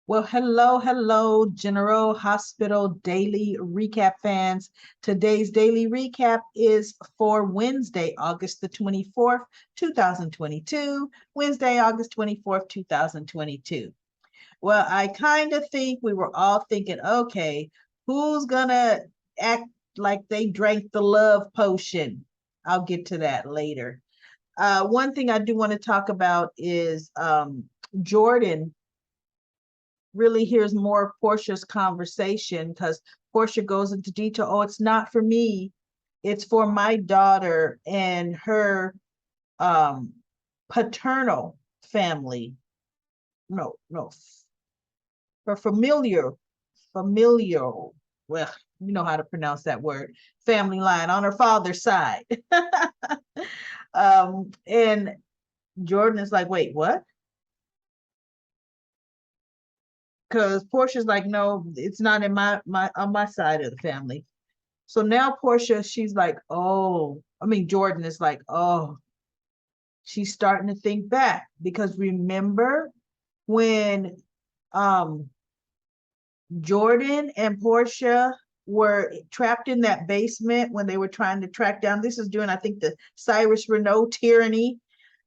Well, hello, General Hospital Daily Recap fans. Today's daily recap is for Wednesday, August the 24th, 2022. Wednesday, August 24th, 2022. Well, I kind of think we were all thinking, okay, who's gonna act like they drank the love potion? I'll get to that later. One thing I do want to talk about is Jordan really hears more of Portia's conversation because Portia goes into detail. Oh, it's not for me. It's for my daughter and her um, paternal family. No, for familial. Well, you know how to pronounce that word. Family line on her father's side. And Jordan is like, wait, what? Because Portia's like, no, it's not in my on my side of the family. So now Portia, she's like, oh, I mean, Jordan is like, oh, she's starting to think back because remember when um Jordan and Portia were trapped in that basement when they were trying to track down, this is during, I think, the Cyrus Renault tyranny.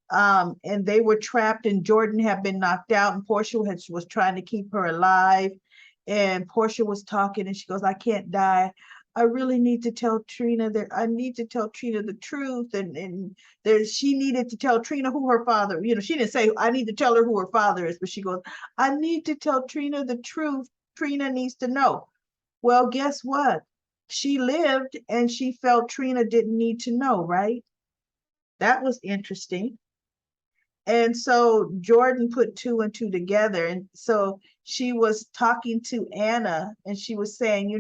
And they were trapped, and Jordan had been knocked out, and Portia was trying to keep her alive. And Portia was talking, and she goes, I can't die. I really need to tell Trina that I need to tell Trina the truth. And there she needed to tell Trina who her father, she didn't say I need to tell her who her father is, but she goes, I need to tell Trina the truth. Trina needs to know. Well, guess what? She lived and she felt Trina didn't need to know, right? That was interesting. And so Jordan put two and two together. And so she was talking to Anna and she was saying,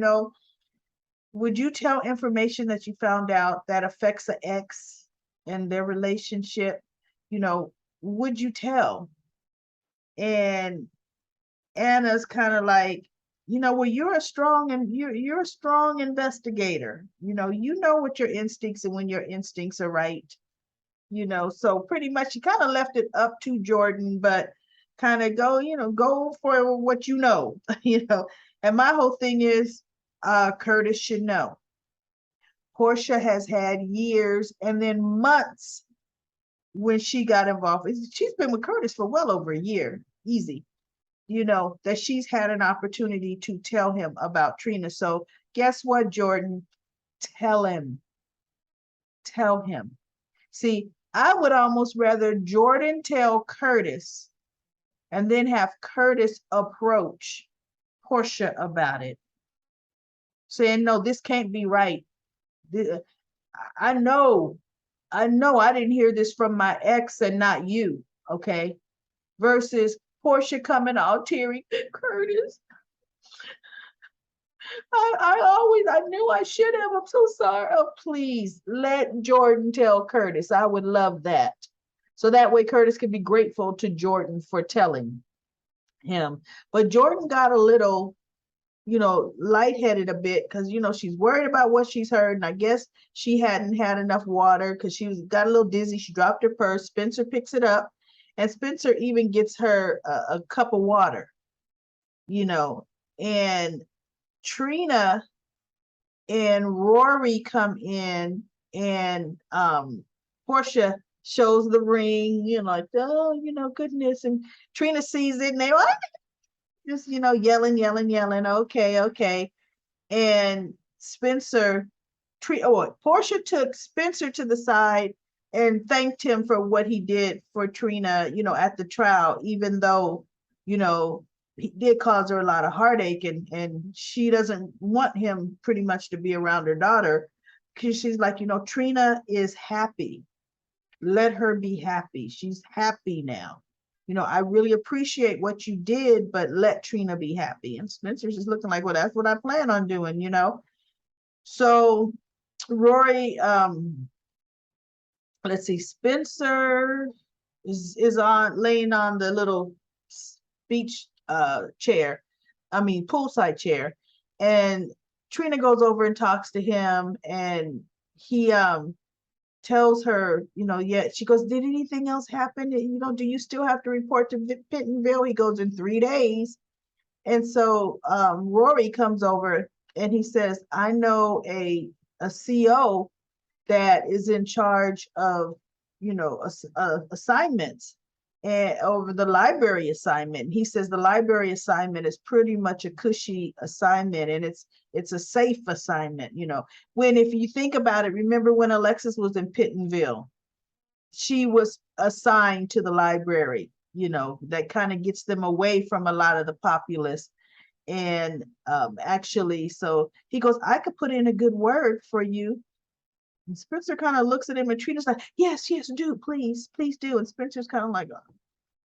would you tell information that you found out that affects an ex and their relationship? You know, would you tell? And Anna's kind of like, well, you're a strong investigator. You know what your instincts and when your instincts are right. So pretty much she kind of left it up to Jordan, but kind of go for what you know. And my whole thing is Curtis should know. Portia has had years and then months when she got involved. She's been with Curtis for well over a year, easy, that she's had an opportunity to tell him about Trina. So guess what, Jordan? Tell him. Tell him. See, I would almost rather Jordan tell Curtis and then have Curtis approach Portia about it, saying, no, this can't be right. I know, I didn't hear this from my ex and not you, okay? Versus Portia coming all teary, Curtis, I knew I should have. I'm so sorry. Oh, please let Jordan tell Curtis. I would love that. So that way Curtis could be grateful to Jordan for telling him. But Jordan got a little, lightheaded a bit because, she's worried about what she's heard. And I guess she hadn't had enough water because got a little dizzy. She dropped her purse. Spencer picks it up and Spencer even gets her a cup of water, and Trina and Rory come in and Portia shows the ring, like, oh, goodness. And Trina sees it and they like just, yelling. Okay. And Portia took Spencer to the side and thanked him for what he did for Trina, at the trial, even though, he did cause her a lot of heartache and she doesn't want him pretty much to be around her daughter because she's like, Trina is happy. Let her be happy. She's happy now. I really appreciate what you did, but let Trina be happy. And Spencer's just looking like, well, that's what I plan on doing. So Rory, let's see, Spencer is on laying on the little beach chair, I mean poolside chair, and Trina goes over and talks to him, and he tells her, yeah, she goes, did anything else happen? Do you still have to report to Pentonville? He goes, in 3 days. And so Rory comes over and he says, I know a CO that is in charge of, assignments and over the library assignment. He says the library assignment is pretty much a cushy assignment, and it's a safe assignment. When, if you think about it, remember when Alexis was in Pittenville, she was assigned to the library, that kind of gets them away from a lot of the populace. And actually, so he goes, I could put in a good word for you. And Spencer kind of looks at him, and Trina's like, yes, yes, do, please, please do. And Spencer's kind of like, oh,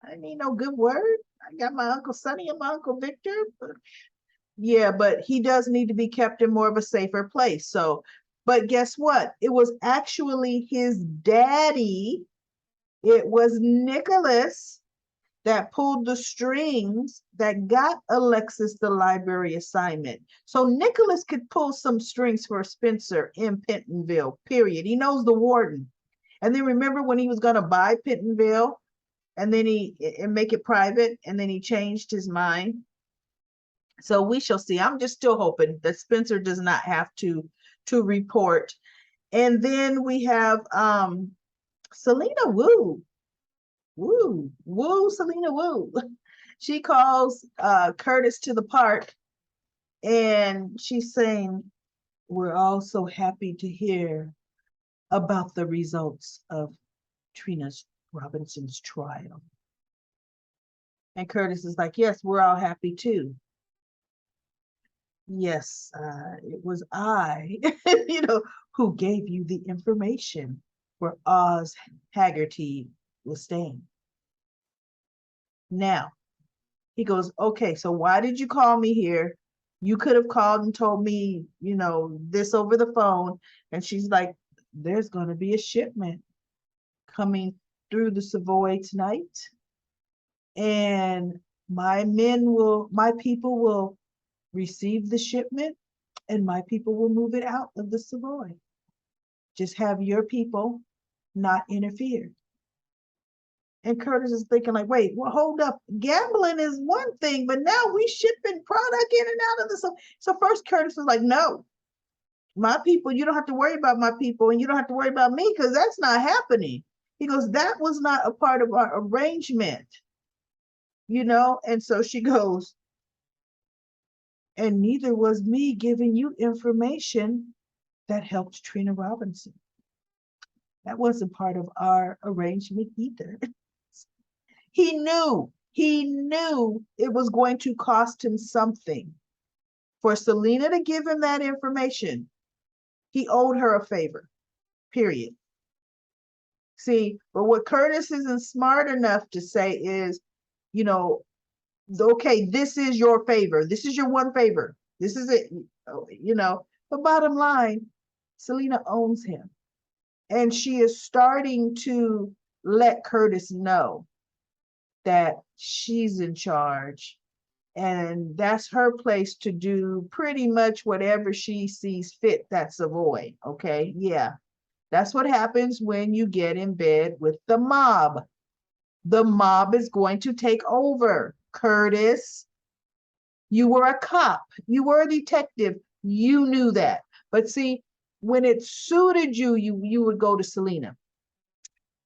I need no good word. I got my Uncle Sonny and my Uncle Victor. But yeah, but he does need to be kept in more of a safer place. So, but guess what? It was actually his daddy. It was Nicholas that pulled the strings that got Alexis the library assignment. So Nicholas could pull some strings for Spencer in Pentonville, period. He knows the warden. And then remember when he was going to buy Pentonville and then and make it private, and then he changed his mind. So we shall see. I'm just still hoping that Spencer does not have to report. And then we have Selena Wu. Woo, Selena Woo. She calls Curtis to the park, and she's saying, we're all so happy to hear about the results of Trina Robinson's trial. And Curtis is like, yes, we're all happy too. Yes, it was I, who gave you the information where Oz Haggerty was staying. Now, he goes, okay, so why did you call me here? You could have called and told me, this over the phone. And she's like, there's going to be a shipment coming through the Savoy tonight. And my people will receive the shipment, and my people will move it out of the Savoy. Just have your people not interfere. And Curtis is thinking like, wait, well, hold up. Gambling is one thing, but now we shipping product in and out of the. So first Curtis was like, no, my people, you don't have to worry about my people, and you don't have to worry about me, because that's not happening. He goes, that was not a part of our arrangement, And so she goes, and neither was me giving you information that helped Trina Robinson. That wasn't part of our arrangement either. He knew it was going to cost him something. For Selena to give him that information, he owed her a favor, period. See, but what Curtis isn't smart enough to say is, okay, this is your favor. This is your one favor. This is it, But bottom line, Selena owns him. And she is starting to let Curtis know that she's in charge, and that's her place to do pretty much whatever she sees fit. That's Savoy. Okay. Yeah. That's what happens when you get in bed with the mob. The mob is going to take over. Curtis, you were a cop. You were a detective. You knew that. But see, when it suited you, you would go to Selena.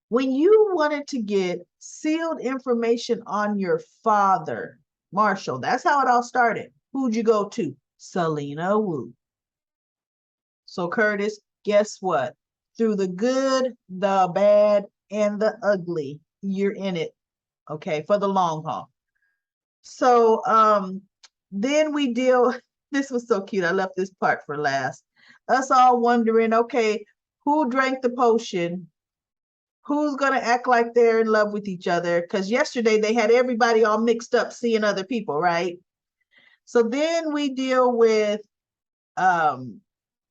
When you wanted to get sealed information on your father, Marshall, that's how it all started. Who'd you go to? Selena Wu. So Curtis, guess what? Through the good, the bad, and the ugly, you're in it, okay, for the long haul. So then we deal, this was so cute. I left this part for last. Us all wondering, okay, who drank the potion? Who's going to act like they're in love with each other? Because yesterday they had everybody all mixed up seeing other people, right? So then we deal with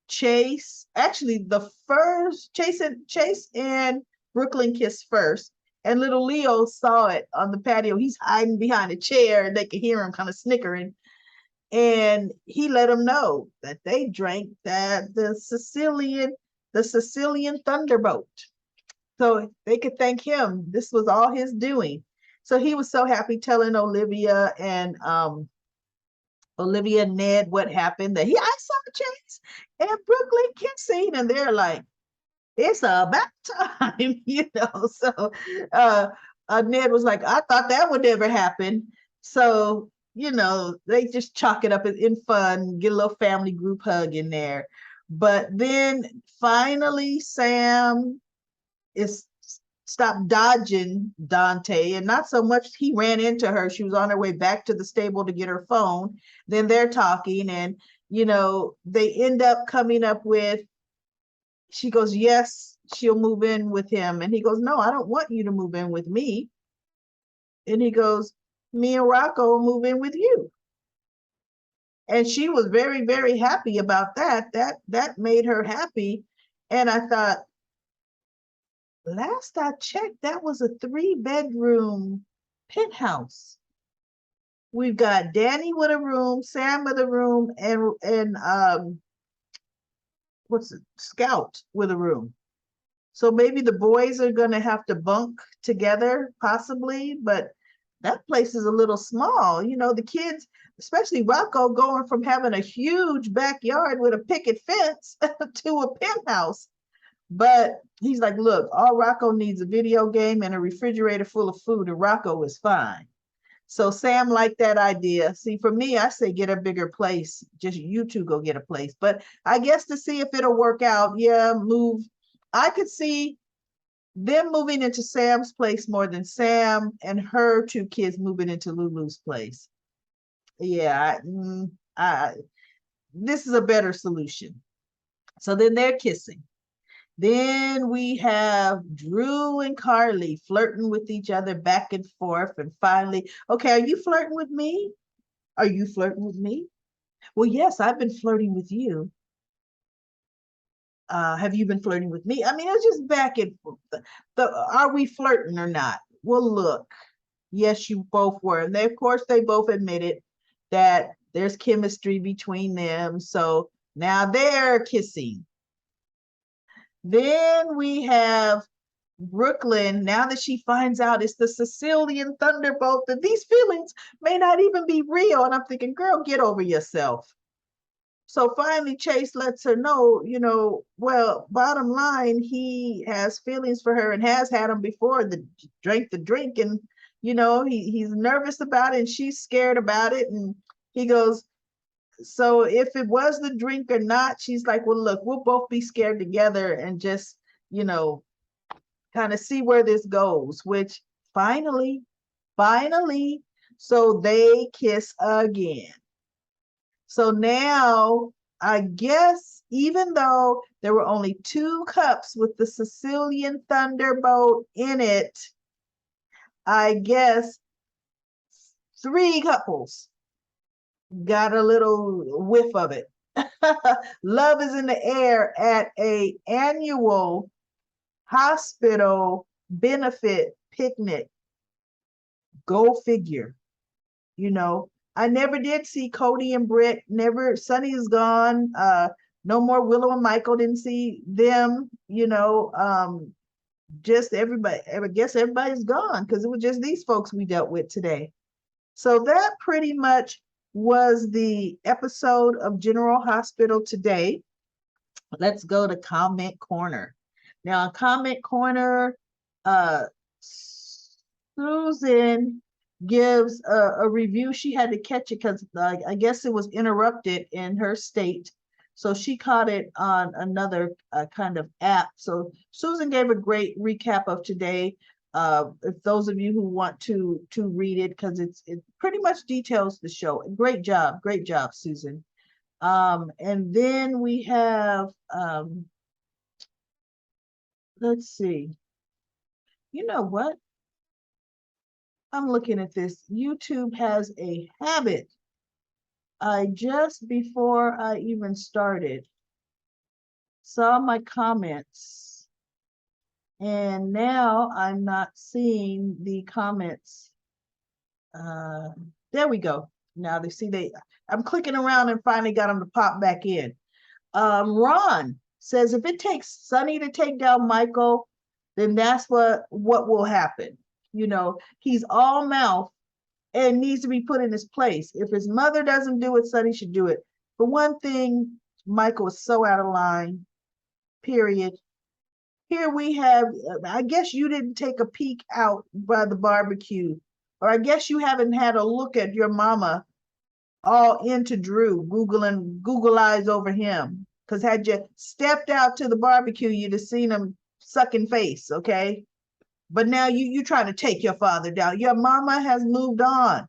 Chase. Actually, the first Chase and Brooklyn kissed first. And little Leo saw it on the patio. He's hiding behind a chair, and they could hear him kind of snickering. And he let them know that they drank the Sicilian Thunderbolt. So they could thank him. This was all his doing. So he was so happy telling Olivia and Olivia and Ned what happened. That I saw Chase and Brooklyn kissing, and they're like, it's about time, So uh, Ned was like, I thought that would never happen. So, they just chalk it up in fun, get a little family group hug in there. But then finally, Sam is stopped dodging Dante, and not so much he ran into her. She was on her way back to the stable to get her phone. Then they're talking, and they end up coming up with, she goes, yes, she'll move in with him. And he goes, no, I don't want you to move in with me. And he goes, me and Rocco will move in with you. And she was very, very happy about that. That made her happy. And I thought, last I checked, that was a 3-bedroom penthouse. We've got Danny with a room, Sam with a room, and what's it, Scout with a room. So maybe the boys are going to have to bunk together, possibly, but that place is a little small. The kids, especially Rocco, going from having a huge backyard with a picket fence to a penthouse. But he's like, look, all Rocco needs a video game and a refrigerator full of food, and Rocco is fine. So Sam liked that idea. See, for me, I say get a bigger place. Just you two go get a place. But I guess to see if it'll work out, yeah, move. I could see them moving into Sam's place more than Sam and her 2 kids moving into Lulu's place. Yeah, this is a better solution. So then they're kissing. Then we have Drew and Carly flirting with each other back and forth. And finally, okay, are you flirting with me? Are you flirting with me? Well, yes, I've been flirting with you. Have you been flirting with me? I mean, it's just back and forth. Are we flirting or not? Well, look, yes, you both were. And of course, they both admitted that there's chemistry between them. So now they're kissing. Then we have Brooklyn, now that she finds out it's the Sicilian thunderbolt, that these feelings may not even be real. And I'm thinking, girl, get over yourself. So finally, Chase lets her know, well, bottom line, he has feelings for her and has had them before, drank the drink. And, he's nervous about it and she's scared about it. And he goes, so if it was the drink or not, she's like, well, look, we'll both be scared together and just, kind of see where this goes, which finally, so they kiss again. So now, I guess, even though there were only 2 cups with the Sicilian thunderbolt in it, I guess 3 couples got a little whiff of it. Love is in the air at a annual hospital benefit picnic. Go figure. I never did see Cody and Britt. Never. Sunny is gone. No more Willow and Michael. Didn't see them. Just everybody. I guess everybody's gone because it was just these folks we dealt with today. So that pretty much was the episode of General Hospital today. Let's go to Comment Corner. Now, Comment Corner, Susan gives a review. She had to catch it because I guess it was interrupted in her state. So she caught it on another kind of app. So Susan gave a great recap of today. If those of you who want to read it, because it pretty much details the show. Great job, Susan. And then we have, let's see. You know what? I'm looking at this. YouTube has a habit. I just before I even started saw my comments, and now I'm not seeing the comments. There we go. Now they see I'm clicking around and finally got them to pop back in. Ron says if it takes Sunny to take down Michael, then that's what will happen. He's all mouth and needs to be put in his place. If his mother doesn't do it, Sonny should do it. For one thing, Michael is so out of line, period. Here we have, I guess you didn't take a peek out by the barbecue, or I guess you haven't had a look at your mama all into Drew, Google eyes over him. Because had you stepped out to the barbecue, you'd have seen him sucking face, okay? But now you trying to take your father down. Your mama has moved on.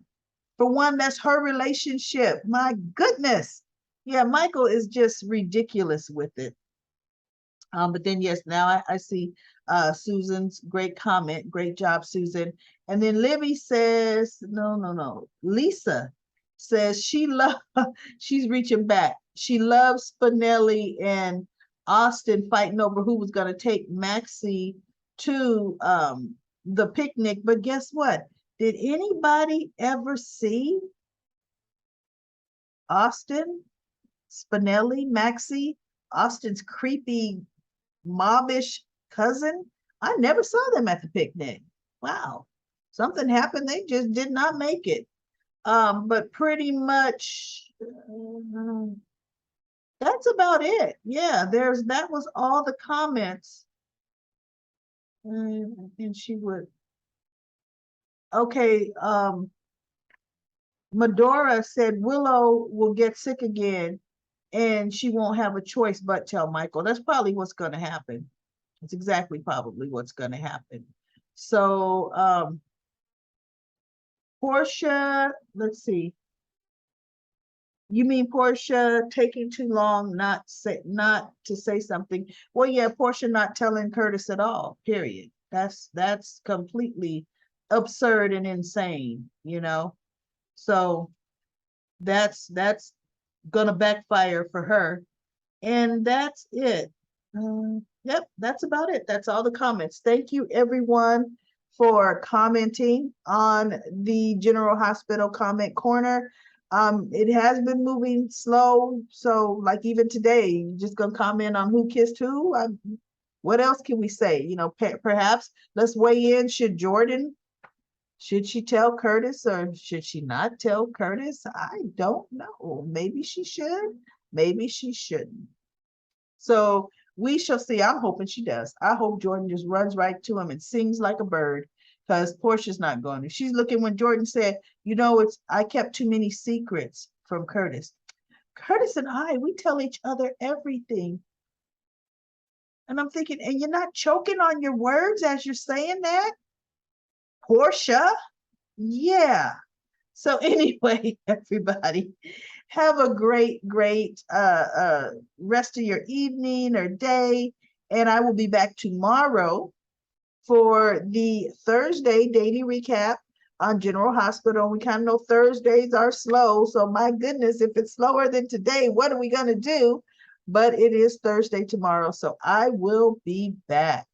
For one, that's her relationship. My goodness. Yeah, Michael is just ridiculous with it. But then yes, now I see Susan's great comment. Great job, Susan. And then Libby says, no. Lisa says she's reaching back. She loves Spinelli and Austin fighting over who was gonna take Maxie to the picnic. But guess what? Did anybody ever see Austin, Spinelli, Maxie, Austin's creepy mobbish cousin? I never saw them at the picnic. Wow. Something happened. They just did not make it. But pretty much that's about it. Yeah, that was all the comments. And she would, okay, Medora said Willow will get sick again and she won't have a choice but tell Michael. That's probably what's going to happen. It's exactly probably what's going to happen. So Portia, let's see. You mean Portia taking too long not to say something? Well, yeah, Portia not telling Curtis at all, period. That's completely absurd and insane, you know. So that's gonna backfire for her. And that's it. Yep, that's about it. That's all the comments. Thank you everyone for commenting on the General Hospital comment corner. It has been moving slow. So like even today, you're just gonna comment on who kissed who. What else can we say? You know, perhaps let's weigh in. Should she tell Curtis or should she not tell Curtis? I don't know. Maybe she should, maybe she shouldn't. So we shall see. I'm hoping she does. I hope Jordan just runs right to him and sings like a bird because Portia's not going to. She's looking when Jordan said, you know, I kept too many secrets from Curtis. Curtis and we tell each other everything. And I'm thinking, and you're not choking on your words as you're saying that? Portia? Yeah. So anyway, everybody, have a great rest of your evening or day. And I will be back tomorrow for the Thursday daily recap on General Hospital. We kind of know Thursdays are slow. So my goodness, if it's slower than today, what are we going to do? But it is Thursday tomorrow. So I will be back.